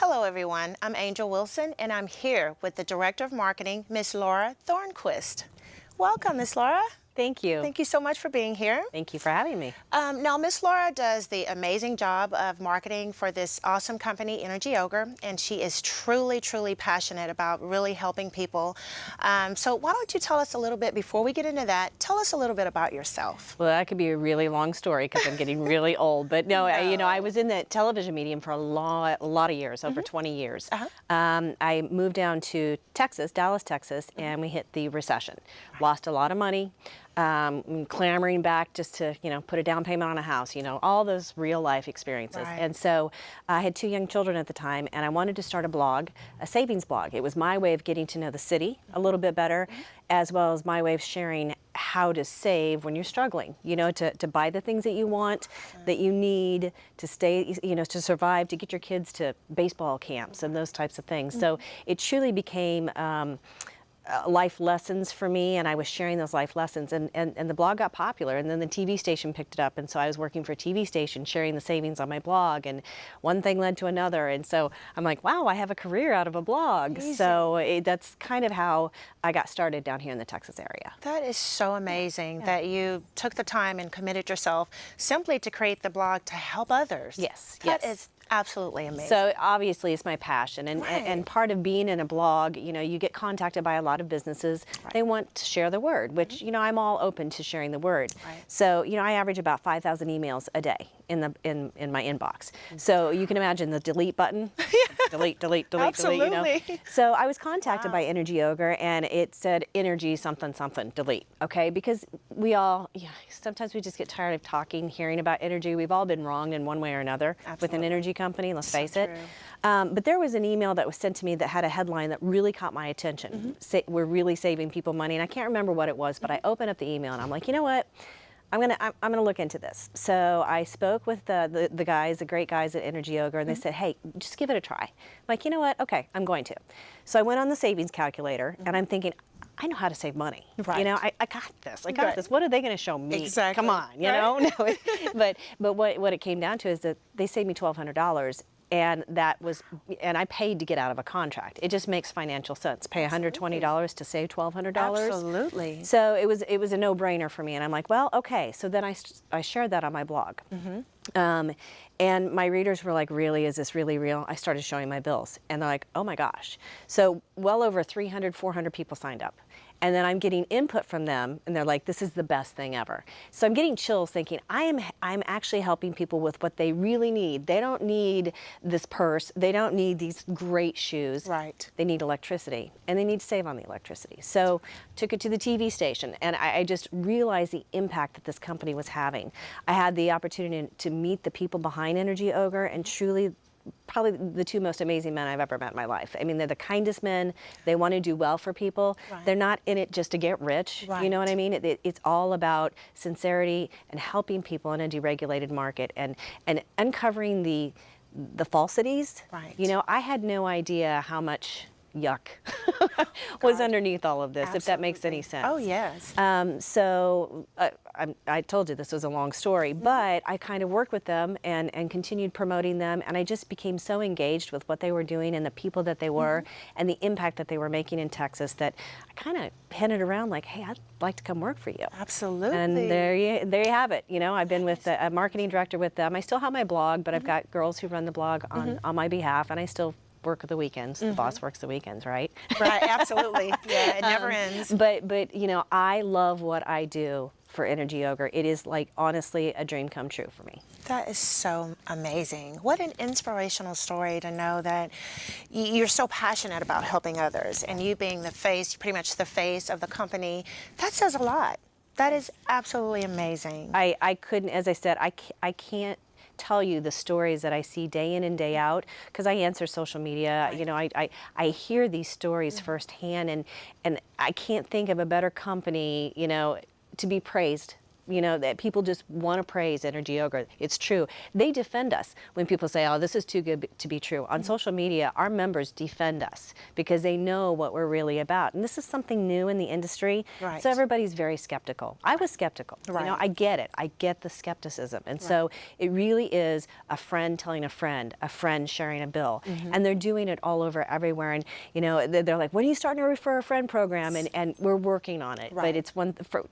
Hello everyone, I'm Angel Wilson and I'm here with the Director of Marketing, Miss Laura Thornquist. Welcome, Miss Laura. Thank you. Thank you so much for being here. Thank you for having me. Now, Miss Laura does the amazing job of marketing for this awesome company, Energy Ogre, and she is truly, truly passionate about really helping people. So why don't you tell us a little bit, before we get into that, tell us a little bit about yourself. Well, that could be a really long story because I'm getting really old. But no, No. I was in the television medium for a lot of years, over 20 years. I moved down to Texas, Dallas, Texas, and we hit the recession. Lost a lot of money. Clamoring back just to, put a down payment on a house, all those real life experiences. Right. And so I had 2 young children at the time, and I wanted to start a blog, a savings blog. It was my way of getting to know the city a little bit better, as well as my way of sharing how to save when you're struggling, to buy the things that you want, that you need to stay, to survive, to get your kids to baseball camps and those types of things. So it truly became life lessons for me, and I was sharing those life lessons, and the blog got popular, and then the TV station picked it up, and so I was working for a TV station sharing the savings on my blog, and one thing led to another, and so I'm like, wow, I have a career out of a blog. Amazing. So that's kind of how I got started down here in the Texas area. That is so amazing that you took the time and committed yourself simply to create the blog to help others. Yes, That yes. is absolutely amazing. So obviously it's my passion, and, Right. and part of being in a blog, you get contacted by a lot of businesses. Right. They want to share the word, which, I'm all open to sharing the word. Right. So, I average about 5,000 emails a day in my inbox. So you can imagine the delete button. delete, delete, delete, Absolutely. delete, So I was contacted by Energy Ogre, and it said energy something something delete, okay? Because we all, sometimes we just get tired of talking, hearing about energy. We've all been wronged in one way or another with an Absolutely. energy company, let's So face it. true. But there was an email that was sent to me that had a headline that really caught my attention. We're really saving people money, and I can't remember what it was, but I opened up the email and I'm like, you know what? I'm gonna look into this. So I spoke with the guys, the great guys at Energy Ogre, and they said, hey, just give it a try. I'm like, you know what? Okay, I'm going to. So I went on the savings calculator, and I'm thinking, I know how to save money. Right. I got this. I got Right. this. What are they going to show me? Exactly. Come on, Right. No, but what it came down to is that they saved me $1,200. And I paid to get out of a contract. It just makes financial sense. Pay $120 to save $1,200. Absolutely. So it was a no-brainer for me, and I'm like, well, okay. So then I shared that on my blog, and my readers were like, really, is this really real? I started showing my bills, and they're like, oh my gosh. So well over 300, 400 people signed up. And then I'm getting input from them, and they're like, this is the best thing ever. So I'm getting chills thinking, I'm actually helping people with what they really need. They don't need this purse. They don't need these great shoes. Right. They need electricity, and they need to save on the electricity. So took it to the TV station, and I just realized the impact that this company was having. I had the opportunity to meet the people behind Energy Ogre, and truly, probably the 2 most amazing men I've ever met in my life. I mean, they're the kindest men. They want to do well for people. Right. They're not in it just to get rich. Right. You know what I mean? It's all about sincerity and helping people in a deregulated market, and uncovering the falsities. Right. I had no idea how much yuck was underneath all of this, if that makes any sense. Oh, yes. So I told you this was a long story, but I kind of worked with them and continued promoting them, and I just became so engaged with what they were doing and the people that they were and the impact that they were making in Texas that I kind of headed around like, hey, I'd like to come work for you. Absolutely. And there you have it. I've been with a marketing director with them. I still have my blog, but I've got girls who run the blog on my behalf, and I still work the weekends. The boss works the weekends, right? Right, absolutely. Yeah, it never ends. But I love what I do for Energy Ogre. It is like honestly a dream come true for me. That is so amazing. What an inspirational story to know that you're so passionate about helping others, and you being the face, pretty much the face of the company. That says a lot. That is absolutely amazing. I couldn't, as I said, I can't tell you the stories that I see day in and day out, because I answer social media. Right. I hear these stories firsthand, and I can't think of a better company, to be praised you know, that people just want to praise Energy Ogre. It's true. They defend us when people say, oh, this is too good to be true. On social media, our members defend us because they know what we're really about. And this is something new in the industry. Right. So everybody's very skeptical. I was skeptical. Right. You know, I get it. I get the skepticism. And so it really is a friend telling a friend sharing a bill. And they're doing it all over everywhere. And, you know, they're like, when are you starting to refer a friend program? And we're working on it. But it's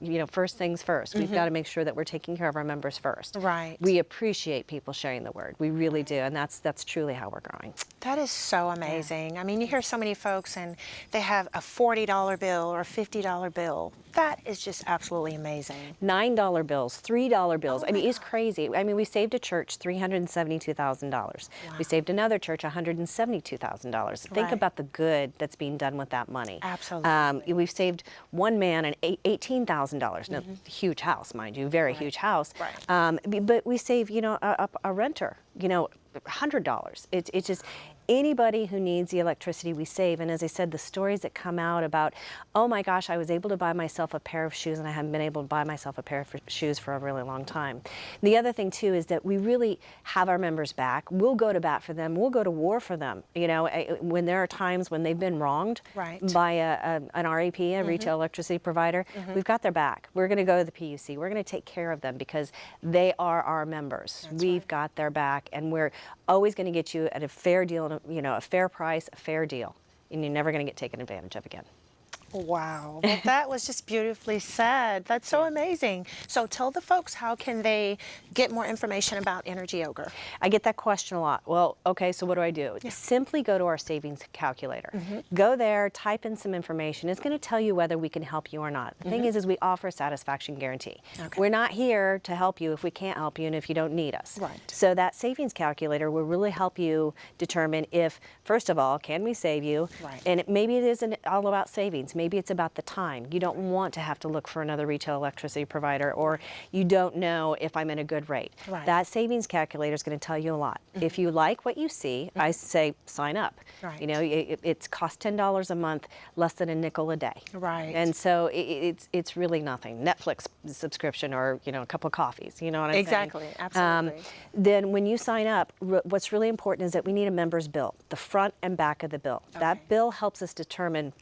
you know, first things first. We've got to make sure that we're taking care of our members first. Right. We appreciate people sharing the word. We really do. And that's truly how we're growing. That is so amazing. I mean, you hear so many folks and they have a $40 bill or a $50 bill. That is just absolutely amazing. $9 bills, $3 bills. I mean, it's crazy. I mean, we saved a church $372,000. We saved another church $172,000. Think about the good that's being done with that money. Absolutely. We've saved one man an $18,000. Now, huge house, mind you, very huge house. But we save, you know, a renter, you know, $100. It's just anybody who needs the electricity we save. And as I said, the stories that come out about, oh my gosh, I was able to buy myself a pair of shoes and I haven't been able to buy myself a pair of shoes for a really long time. The other thing too is that we really have our members back. We'll go to bat for them. We'll go to war for them. You know, when there are times when they've been wronged by an RAP, a retail electricity provider, we've got their back. We're going to go to the PUC. We're going to take care of them because they are our members. We've got their back, and we're always going to get you at a fair deal, you know, a fair price, a fair deal, and you're never going to get taken advantage of again. Wow, well, that was just beautifully said. That's so amazing. So tell the folks, how can they get more information about Energy Ogre? I get that question a lot. Well, okay, so what do I do? Simply go to our savings calculator. Go there, type in some information. It's going to tell you whether we can help you or not. The thing is we offer a satisfaction guarantee. We're not here to help you if we can't help you and if you don't need us. So that savings calculator will really help you determine if, first of all, can we save you? And maybe it isn't all about savings. Maybe it's about the time. You don't want to have to look for another retail electricity provider, or you don't know if I'm in a good rate. That savings calculator is going to tell you a lot. If you like what you see, I say sign up. You know, it's cost $10 a month, less than a nickel a day. And so it's really nothing. Netflix subscription, or, you know, a couple of coffees. You know what I'm saying? Absolutely. Then when you sign up, what's really important is that we need a member's bill, the front and back of the bill. That bill helps us determine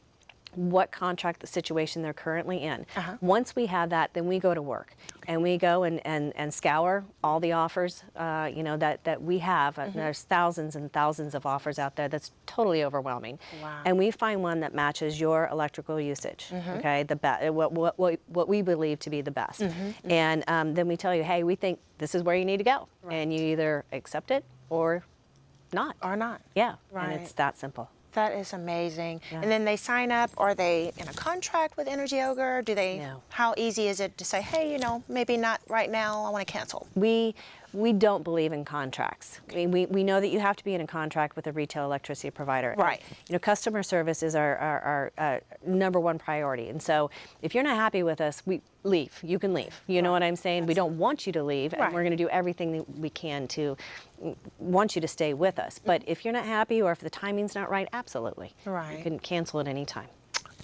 what contract the situation they're currently in. Once we have that, then we go to work, and we go and scour all the offers, you know, that we have. There's thousands and thousands of offers out there. That's totally overwhelming. And we find one that matches your electrical usage. Okay, what we believe to be the best. And then we tell you, hey, we think this is where you need to go, and you either accept it or not. Yeah, and it's that simple. That is amazing. And then they sign up. Are they in a contract with Energy Ogre? Do they? No. How easy is it to say, hey, you know, maybe not right now, I want to cancel? We don't believe in contracts. I mean, we know that you have to be in a contract with a retail electricity provider. You know, customer service is our number one priority. And so if you're not happy with us, leave. You can leave. You know what I'm saying? We don't want you to leave, and we're going to do everything that we can to want you to stay with us. But if you're not happy, or if the timing's not right, absolutely. You can cancel at any time.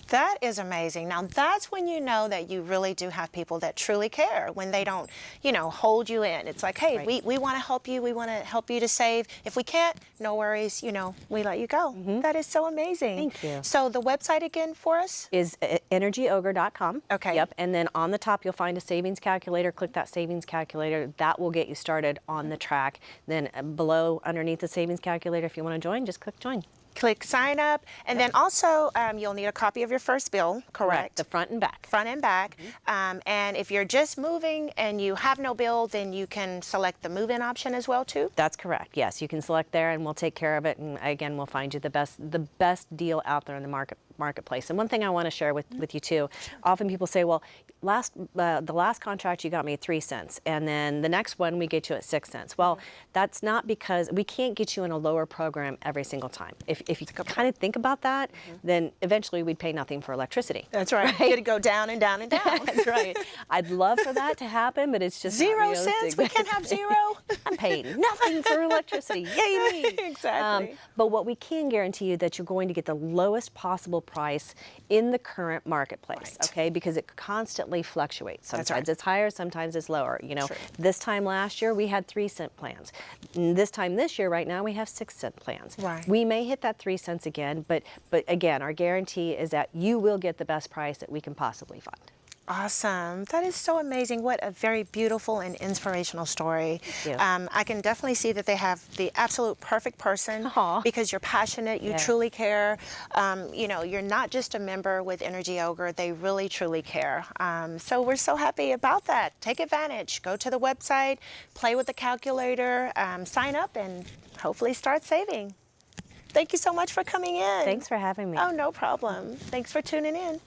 That is amazing. Now that's when you know that you really do have people that truly care, when they don't, you know, hold you in. It's like, hey, we want to help you. We want to help you to save. If we can't, no worries, you know, we let you go. That is so amazing. Thank you. So the website again for us? Is energyogre.com. Okay. Yep. And then on the top, you'll find a savings calculator. Click that savings calculator. That will get you started on the track. Then below, underneath the savings calculator, if you want to join, just click join. Click sign up, and then also you'll need a copy of your first bill, correct? The front and back. Front and back. And if you're just moving and you have no bill, then you can select the move-in option as well too? That's correct. Yes, you can select there, and we'll take care of it. And again, we'll find you the best deal out there in the marketplace. And one thing I want to share with you too, often people say, well, the last contract you got me at 3 cents, and then the next one we get you at 6 cents. Well, that's not, because we can't get you in a lower program every single time. If you kind of think about that, then eventually we'd pay nothing for electricity. That's right. It'd go down and down and down. That's right. I'd love for that to happen, but it's just 0 cents. We can't have 0. I'm paying nothing for electricity. Yay me! Exactly. But what we can guarantee you, that you're going to get the lowest possible price in the current marketplace, Right. okay? Because it constantly fluctuates. That's Sometimes right. it's higher, sometimes it's lower. You know, True. this time last year we had 3-cent plans. This time this year, right now, we have 6-cent plans. Right. We may hit that 3 cents again, but again, our guarantee is that you will get the best price that we can possibly find. Awesome. That is so amazing. What a very beautiful and inspirational story. Thank you. I can definitely see that they have the absolute perfect person Aw. because you're passionate, you Yeah. truly care. You know, you're not just a member with Energy Ogre, they really truly care. So we're so happy about that. Take advantage. Go to the website, play with the calculator, sign up, and hopefully start saving. Thank you so much for coming in. Thanks for having me. Oh, no problem. Thanks for tuning in.